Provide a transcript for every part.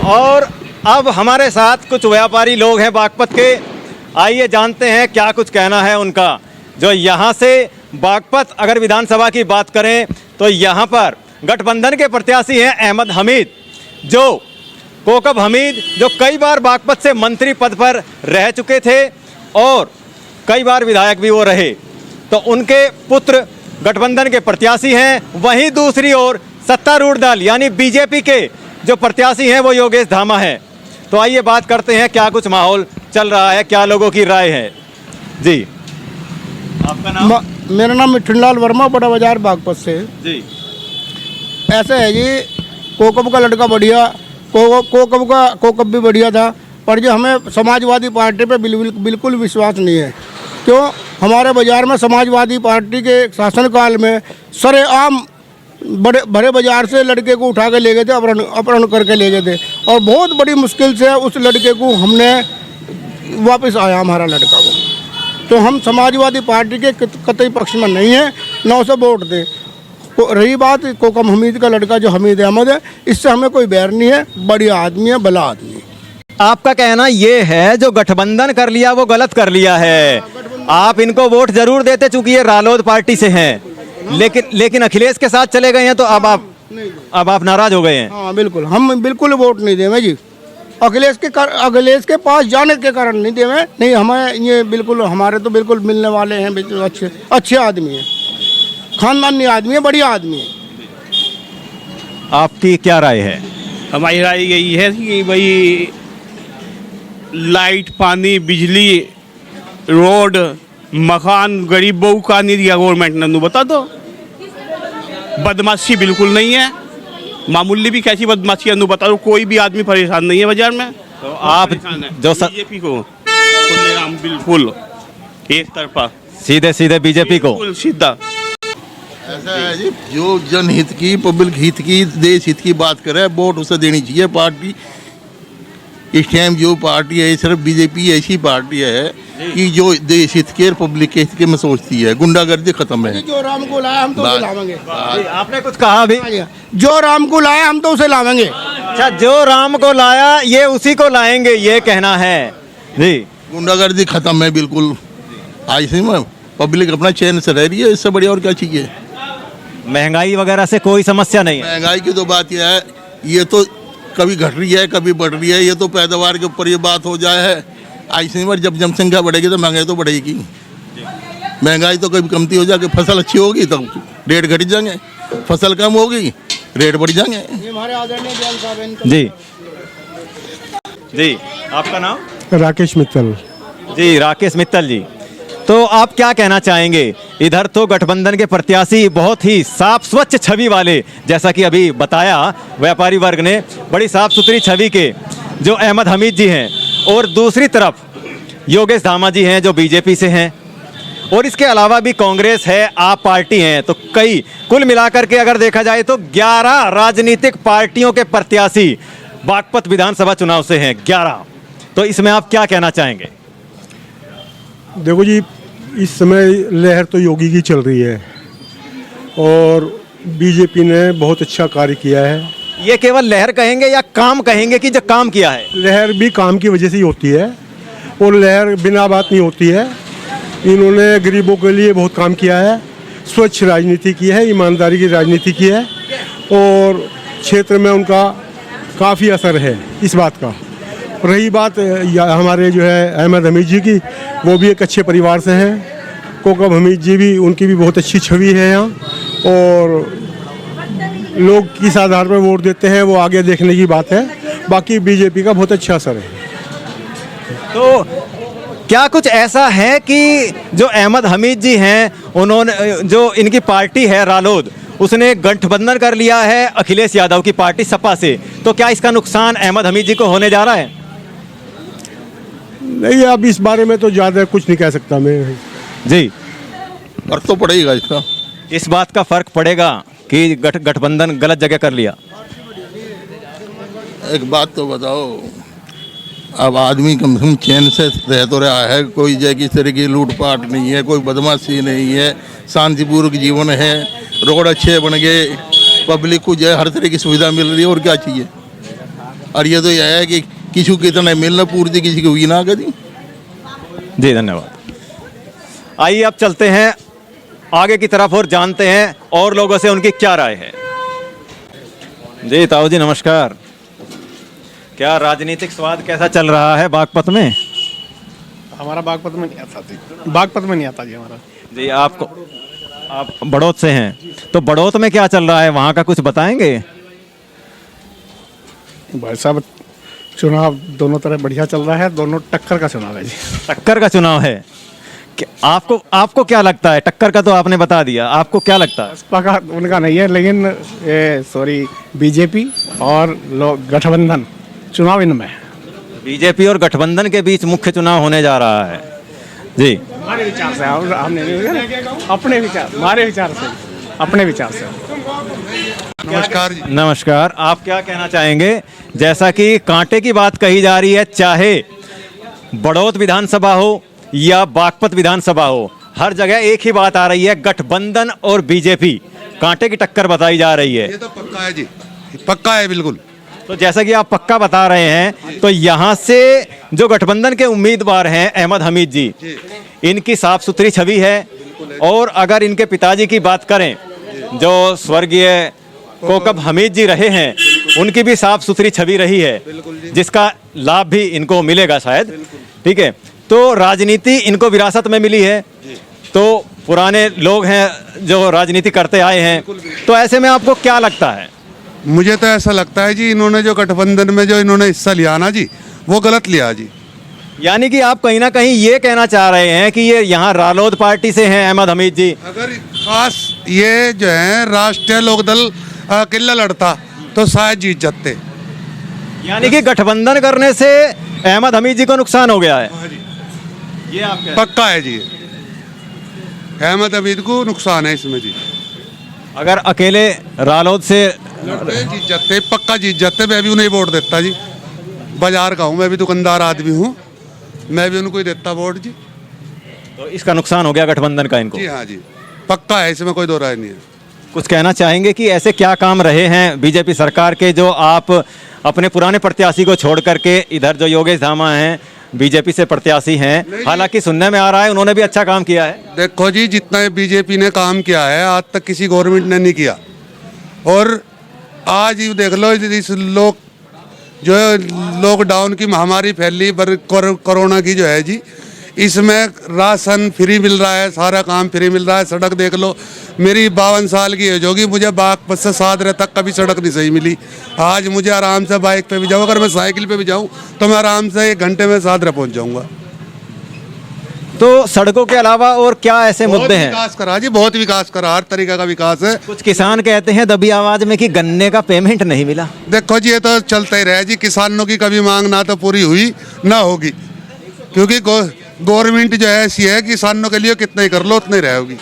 और अब हमारे साथ कुछ व्यापारी लोग हैं बागपत के, आइए जानते हैं क्या कुछ कहना है उनका। जो यहाँ से बागपत अगर विधानसभा की बात करें तो यहाँ पर गठबंधन के प्रत्याशी हैं अहमद हमीद, जो कोकब हमीद, जो कई बार बागपत से मंत्री पद पर रह चुके थे और कई बार विधायक भी वो रहे, तो उनके पुत्र गठबंधन के प्रत्याशी हैं। वहीं दूसरी ओर सत्तारूढ़ दल यानी बीजेपी के जो प्रत्याशी हैं वो योगेश धामा हैं। तो आइए बात करते हैं क्या कुछ माहौल चल रहा है, क्या लोगों की राय है। जी, आपका नाम? मेरा नाम मिठुनलाल वर्मा, बड़ा बाजार बागपत से। जी, ऐसा है जी, कोकब का लड़का बढ़िया, कोकब भी बढ़िया था, पर जो हमें समाजवादी पार्टी पे बिल्कुल विश्वास नहीं है। क्यों? हमारे बाजार में समाजवादी पार्टी के शासनकाल में सरेआम बड़े भरे बाजार से लड़के को उठा के ले गए थे, अपहरण करके ले गए थे, और बहुत बड़ी मुश्किल से उस लड़के को हमने वापस आया हमारा लड़का को। तो हम समाजवादी पार्टी के कतई पक्ष में नहीं है, 900 वोट दे। रही बात कोकम हमीद का लड़का जो हमीद अहमद है, इससे हमें कोई बैर नहीं है, बढ़िया आदमी है, भला आदमी है। आपका कहना ये है जो गठबंधन कर लिया वो गलत कर लिया है, आप इनको वोट जरूर देते चूंकि ये रालोद पार्टी से हैं, लेकिन अखिलेश के साथ चले गए हैं तो अब आप नाराज हो गए हैं। हाँ बिल्कुल, हम बिल्कुल वोट नहीं देंगे जी, अखिलेश के पास जाने के कारण नहीं देंगे। नहीं, हमें ये बिल्कुल, हमारे तो बिल्कुल मिलने वाले हैं, बिल्कुल अच्छे आदमी हैं, खानदानी आदमी है, बढ़िया आदमी है। आपकी क्या राय है? हमारी राय यही है कि भाई लाइट, पानी, बिजली, रोड, मकान गरीब बहू का नहीं दिया गवर्नमेंट ने, बता दो। बदमाशी बिल्कुल नहीं है, मामूली भी कैसी बदमाशी है बता दो। कोई भी आदमी परेशान नहीं है बाजार में। तो आप जो बीजेपी को खुलेआम बिल्कुल एक तरफा सीधे बीजेपी को बिल्कुल सीधा। ऐसा है जी, जो जनहित की, पब्लिक हित की, देश हित की बात करे, वोट उसे देनी चाहिए पार्टी। इस टाइम जो पार्टी है सिर्फ बीजेपी ऐसी पार्टी है कि जो देश हित के, पब्लिक के हित के में सोचती है। गुंडागर्दी खत्म है। जो राम को लाया हम तो उसे लावेंगे। आपने कुछ कहा अभी? जो राम को लाया हम तो उसे लावेंगे। अच्छा, जो राम को लाया ये उसी को लाएंगे, ये कहना है जी। गुंडागर्दी खत्म है बिल्कुल। आज से पब्लिक अपना चैन से रह रही है, इससे बढ़िया और क्या चाहिए। महंगाई वगैरह से कोई समस्या नहीं है। महंगाई की तो बात यह है, ये तो कभी घट रही है कभी बढ़ रही है, ये तो पैदावार के ऊपर ये बात हो जाए है। ऐसे में जब जनसंख्या बढ़ेगी तो महंगाई तो बढ़ेगी। महंगाई तो कभी कमती हो जाएगी, फसल अच्छी होगी तो रेट घट जाएंगे, फसल कम होगी रेट बढ़ जाएंगे। हमारे आदरणीय जैन साहब जी जी, आपका नाम? राकेश मित्तल। जी, राकेश मित्तल जी, तो आप क्या कहना चाहेंगे? इधर तो गठबंधन के प्रत्याशी बहुत ही साफ स्वच्छ छवि वाले, जैसा कि अभी बताया व्यापारी वर्ग ने, बड़ी साफ सुथरी छवि के जो अहमद हमीद जी हैं, और दूसरी तरफ योगेश धामा जी हैं जो बीजेपी से हैं, और इसके अलावा भी कांग्रेस है, आप पार्टी हैं। तो कई कुल मिलाकर के अगर देखा जाए तो 11 राजनीतिक पार्टियों के प्रत्याशी बागपत विधानसभा चुनाव से हैं, 11। तो इसमें आप क्या कहना चाहेंगे? देखो जी, इस समय लहर तो योगी की चल रही है और बीजेपी ने बहुत अच्छा कार्य किया है। ये केवल लहर कहेंगे या काम कहेंगे कि जो काम किया है? लहर भी काम की वजह से ही होती है और लहर बिना बात नहीं होती है। इन्होंने गरीबों के लिए बहुत काम किया है, स्वच्छ राजनीति की है, ईमानदारी की राजनीति की है, और क्षेत्र में उनका काफ़ी असर है इस बात का। रही बात हमारे जो है अहमद हमीद जी की, वो भी एक अच्छे परिवार से हैं। कोकब हमीद जी भी, उनकी भी बहुत अच्छी छवि है यहाँ, और लोग किस आधार पर वोट देते हैं वो आगे देखने की बात है। बाकी बीजेपी का बहुत अच्छा असर है। तो क्या कुछ ऐसा है कि जो अहमद हमीद जी हैं, उन्होंने, जो इनकी पार्टी है रालोद, उसने गठबंधन कर लिया है अखिलेश यादव की पार्टी सपा से, तो क्या इसका नुकसान अहमद हमीद जी को होने जा रहा है? नहीं, अब इस बारे में तो ज़्यादा कुछ नहीं कह सकता मैं। जी, फर्क तो पड़ेगा इसका। इस बात का फर्क पड़ेगा कि गठबंधन गलत जगह कर लिया। एक बात तो बताओ, अब आदमी कम से कम चैन से रह तो रहा है, कोई जय किस तरह की लूटपाट नहीं है, कोई बदमाशी नहीं है, शांतिपूर्वक जीवन है, रोड अच्छे बन गए, पब्लिक को जो है हर तरह की सुविधा मिल रही है, और क्या चाहिए। और ये तो यह है कि किसी को इतना मिलना पूर्ति किसी को हुई ना कभी। जी धन्यवाद। आइए अब चलते हैं आगे की तरफ और जानते हैं और लोगों से उनकी क्या राय है। जी ताऊ जी नमस्कार। क्या राजनीतिक स्वाद कैसा चल रहा है बागपत में? हमारा बागपत में नहीं आता जी, बागपत में नहीं आता जी हमारा। जी आप बड़ौत से हैं, तो बड़ौत में क्या चल रहा है वहाँ का कुछ बताएंगे? भाई साहब चुनाव दोनों तरफ बढ़िया चल रहा है, दोनों टक्कर का चुनाव है जी। टक्कर का चुनाव है। आपको क्या लगता है? टक्कर का तो आपने बता दिया, आपको क्या लगता है? बसपा का उनका नहीं है, लेकिन बीजेपी और लोग गठबंधन चुनाव इनमें है। बीजेपी और गठबंधन के बीच मुख्य चुनाव होने जा रहा है। जी हमारे विचार से हमने अपने विचार, हमारे विचार से, अपने विचार से। नमस्कार जी। नमस्कार। आप क्या कहना चाहेंगे? जैसा कि कांटे की बात कही जा रही है, चाहे बड़ौत विधानसभा हो या बागपत विधानसभा हो, हर जगह एक ही बात आ रही है, गठबंधन और बीजेपी कांटे की टक्कर बताई जा रही है। ये तो पक्का है जी, पक्का है बिल्कुल। तो जैसा कि आप पक्का बता रहे हैं, तो यहाँ से जो गठबंधन के उम्मीदवार हैं अहमद हमीद जी, इनकी साफ सुथरी छवि है। और अगर इनके पिताजी की बात करें, जो स्वर्गीय कोकब हमीद जी रहे हैं, उनकी भी साफ सुथरी छवि रही है, जिसका लाभ भी इनको मिलेगा शायद। ठीक है, तो राजनीति इनको विरासत में मिली है, तो पुराने लोग हैं जो राजनीति करते आए हैं, तो ऐसे में आपको क्या लगता है? मुझे तो ऐसा लगता है जी, इन्होंने जो गठबंधन में जो इन्होंने हिस्सा लिया ना जी, वो गलत लिया जी। यानी कि आप कहीं ना कहीं ये कहना चाह रहे हैं कि ये यहाँ रालोद पार्टी से हैं अहमद हमीद जी। अगर खास ये जो है राष्ट्रीय लोकदल किला लड़ता तो शायद जीत जाते। यानी कि गठबंधन करने से अहमद हमीद जी को नुकसान हो गया है, ये आप कह रहे हैं। पक्का है जी, अहमद हमीद को नुकसान है इसमें जी। अगर अकेले रालोद से जीत जाते, पक्का जीत जाते। मैं भी उन्हें वोट देता जी, बाजार का हूँ, मैं भी दुकानदार आदमी हूँ, मैं भी उनको ही देता वोट जी। तो इसका नुकसान हो गया गठबंधन का इनको। जी हाँ जी, पक्का है, इसमें कोई दो राय नहीं है। कुछ कहना चाहेंगे कि ऐसे क्या काम रहे हैं बीजेपी सरकार के, जो आप अपने पुराने प्रत्याशी को छोड़ करके इधर जो योगेश धामा हैं बीजेपी से प्रत्याशी हैं, हालांकि सुनने में आ रहा है उन्होंने भी अच्छा काम किया है। देखो जी, जितना बीजेपी ने काम किया है आज तक किसी गवर्नमेंट ने नहीं किया। और आज ही देख लो, इस लॉकडाउन की महामारी फैली कोरोना की जो है जी, इसमें राशन फ्री मिल रहा है, सारा काम फ्री मिल रहा है। सड़क देख लो, मेरी 52 साल की एज होगी, मुझे बागपत से सादरे तक कभी सड़क नहीं सही मिली। आज मुझे आराम से बाइक पे भी जाऊँ, अगर मैं साइकिल पे भी जाऊँ तो मैं आराम से 1 घंटे में सादरे पहुँच जाऊँगा। तो सड़कों के अलावा और क्या ऐसे मुद्दे हैं? विकास करा जी, बहुत विकास करा, हर तरीके का विकास है। कुछ किसान कहते हैं दबी आवाज में कि गन्ने का पेमेंट नहीं मिला। देखो जी, ये तो चलता ही रहा जी, किसानों की कभी मांग ना तो पूरी हुई ना होगी, क्योंकि गवर्नमेंट जो है ऐसी है, किसानों के लिए कितना ही कर लो उतना ही रहेगी।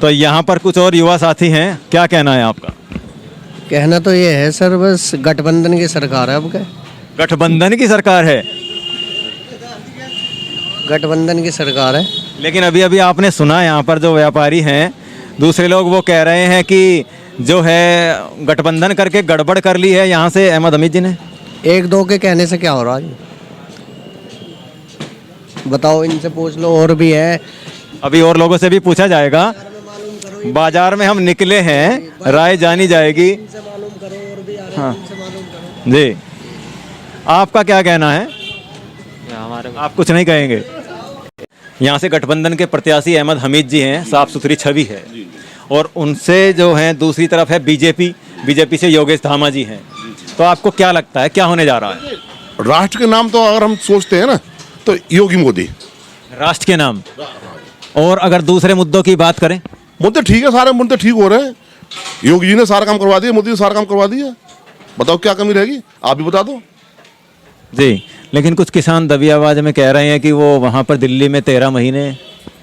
तो यहाँ पर कुछ और युवा साथी हैं, क्या कहना है आपका? कहना तो ये है सर, बस गठबंधन की सरकार है। अब क्या गठबंधन की सरकार है? गठबंधन की सरकार है, लेकिन अभी अभी आपने सुना यहाँ पर जो व्यापारी हैं, दूसरे लोग वो कह रहे हैं कि जो है गठबंधन करके गड़बड़ कर ली है यहाँ से अहमद हमीद जी ने। 1-2 के कहने से क्या हो रहा है? बताओ, इनसे पूछ लो, और भी है। अभी और लोगों से भी पूछा जाएगा, बाजार में हम निकले हैं, राय जानी जाएगी। हाँ जी, आपका क्या कहना है? आप कुछ नहीं कहेंगे? यहाँ से गठबंधन के प्रत्याशी अहमद हमीद जी हैं, साफ सुथरी छवि है, और उनसे जो हैं दूसरी तरफ है बीजेपी से योगेश धामा जी हैं। तो आपको क्या लगता है क्या होने जा रहा है? राष्ट्र के नाम तो अगर हम सोचते हैं ना, तो योगी मोदी। राष्ट्र के नाम। और अगर दूसरे मुद्दों की बात करें? मुद्दे ठीक है, सारे मुद्दे ठीक हो रहे हैं। योगी जी ने सारा काम करवा दिया, मोदी ने सारा काम करवा दिया। बताओ क्या कमी रहेगी, आप भी बता दो जी। लेकिन कुछ किसान दबी आवाज में कह रहे हैं कि वो वहाँ पर दिल्ली में 13 महीने।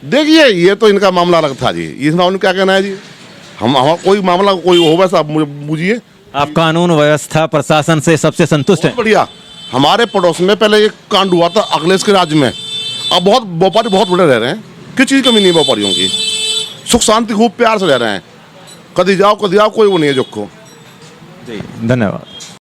देखिए, ये तो इनका मामला अलग था जी, इस मामले में क्या कहना है जी? हम कोई मामला कोई हो वैसा मुझे बूझिए। आप कानून व्यवस्था प्रशासन से सबसे संतुष्ट हैं? बढ़िया। हमारे पड़ोस में पहले एक कांड हुआ था अखिलेश के राज्य में, अब बहुत व्यापारी बहुत बड़े रह रहे हैं, किसी चीज़ की कमी नहीं व्यापारियों की, सुख शांति खूब प्यार से रह रहे हैं, कभी जाओ कोई वो नहीं है जोखो। जी धन्यवाद।